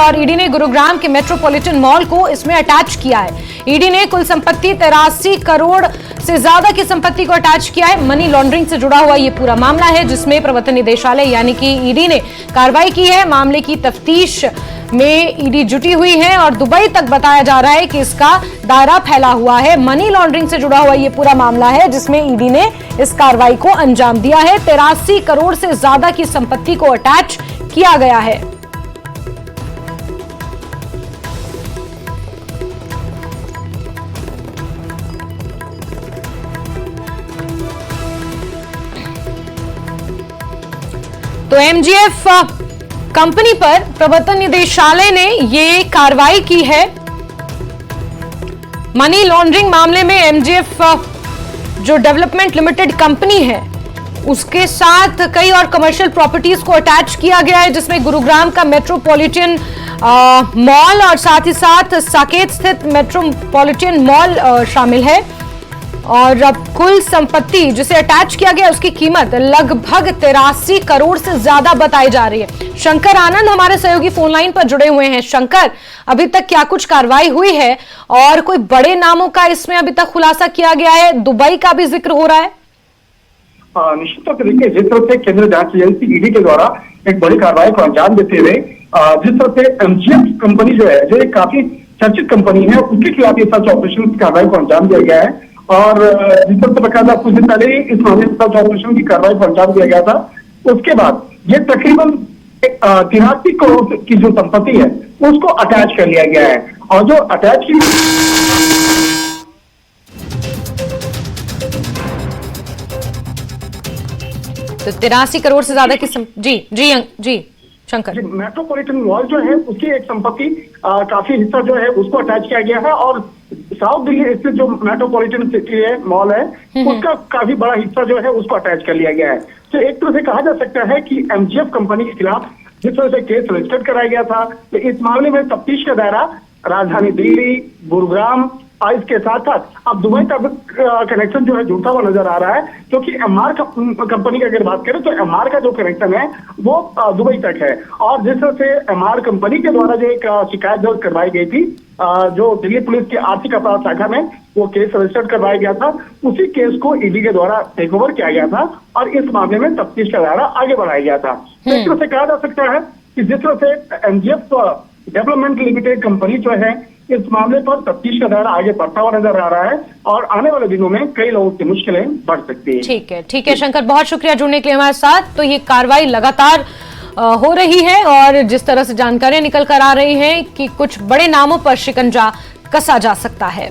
और ईडी ने गुरुग्राम के मेट्रोपॉलिटन मॉल को इसमें अटैच किया है। ईडी ने कुल संपत्ति 83 करोड़ से ज्यादा की संपत्ति को अटैच किया है। मनी लॉन्ड्रिंग से जुड़ा हुआ ये पूरा मामला है, जिसमें प्रवर्तन निदेशालय यानी कि ईडी ने कार्रवाई की है। मामले की तफ्तीश में ईडी जुटी हुई है और दुबई तक बताया जा रहा है कि इसका दायरा फैला हुआ है। मनी लॉन्ड्रिंग से जुड़ा हुआ ये पूरा मामला है, जिसमें ईडी ने इस कार्रवाई को अंजाम दिया है। 83 करोड़ से ज्यादा की संपत्ति को अटैच किया गया है। तो एमजीएफ कंपनी पर प्रवर्तन निदेशालय ने ये कार्रवाई की है। मनी लॉन्ड्रिंग मामले में एमजीएफ जो डेवलपमेंट लिमिटेड कंपनी है उसके साथ कई और कमर्शियल प्रॉपर्टीज को अटैच किया गया है, जिसमें गुरुग्राम का मेट्रोपॉलिटन मॉल और साथ ही साथ साकेत स्थित मेट्रोपॉलिटन मॉल शामिल है। और अब कुल संपत्ति जिसे अटैच किया गया उसकी कीमत लगभग 83 करोड़ से ज्यादा बताई जा रही है। शंकर आनंद हमारे सहयोगी फोन लाइन पर जुड़े हुए हैं। शंकर, अभी तक क्या कुछ कार्रवाई हुई है और कोई बड़े नामों का इसमें अभी तक खुलासा किया गया है? दुबई का भी जिक्र हो रहा है। निश्चित तौर पर देखिए, जिस तरह से केंद्रीय जांच एजेंसी ईडी के द्वारा एक बड़ी कार्रवाई को अंजाम देते हुए जिस तरह से एमजीएफ कंपनी जो है, जो एक काफी चर्चित कंपनी है, उसके खिलाफ ये सर्च ऑपरेशन की कार्रवाई को अंजाम दिया गया है। और जिस तरह से बकायदा कुछ दिन पहले ही इस मामले में सर्च ऑपरेशन की कार्रवाई को अंजाम दिया गया था। उसके बाद ये तकरीबन 83 करोड़ की जो संपत्ति है उसको अटैच कर लिया गया है। और जो अटैच की तो 83 करोड़ से ज्यादा की जी शंकर, मेट्रोपॉलिटन मॉल जो है उसकी एक संपत्ति काफी हिस्सा जो है उसको अटैच किया गया है। और साउथ दिल्ली स्थित जो मेट्रोपॉलिटन सिटी है, मॉल है, उसका काफी बड़ा हिस्सा जो है उसको अटैच कर लिया गया है। तो एक तरह से कहा जा सकता है कि एमजीएफ कंपनी के खिलाफ जिस तरह से केस रजिस्टर कराया गया था, तो इस मामले में तफ्तीश का दायरा राजधानी दिल्ली, गुरुग्राम और इसके साथ साथ अब दुबई का कनेक्शन जो है जुड़ता हुआ नजर आ रहा है। क्योंकि एमआर कंपनी की अगर बात करें तो एमआर का जो कनेक्शन है वो दुबई तक है। और जिस तरह से एमआर कंपनी के द्वारा जो एक शिकायत दर्ज करवाई गई थी, जो दिल्ली पुलिस की आर्थिक अपराध शाखा में वो केस रजिस्टर करवाया गया था, उसी केस को ईडी के द्वारा टेक ओवर किया गया था और इस मामले में तफ्तीश का दायरा आगे बढ़ाया गया था। इस तरह से कहा जा सकता है कि जिस तरह से एमजीएफ डेवलपमेंट लिमिटेड कंपनी जो है, इस मामले पर तफ्तीश का दायरा आगे बढ़ता हुआ नजर आ रहा है और आने वाले दिनों में कई लोगों की मुश्किलें बढ़ सकती है। ठीक है शंकर, बहुत शुक्रिया जुड़ने के लिए हमारे साथ। तो ये कार्रवाई लगातार हो रही है और जिस तरह से जानकारियां निकल कर आ रही हैं कि कुछ बड़े नामों पर शिकंजा कसा जा सकता है।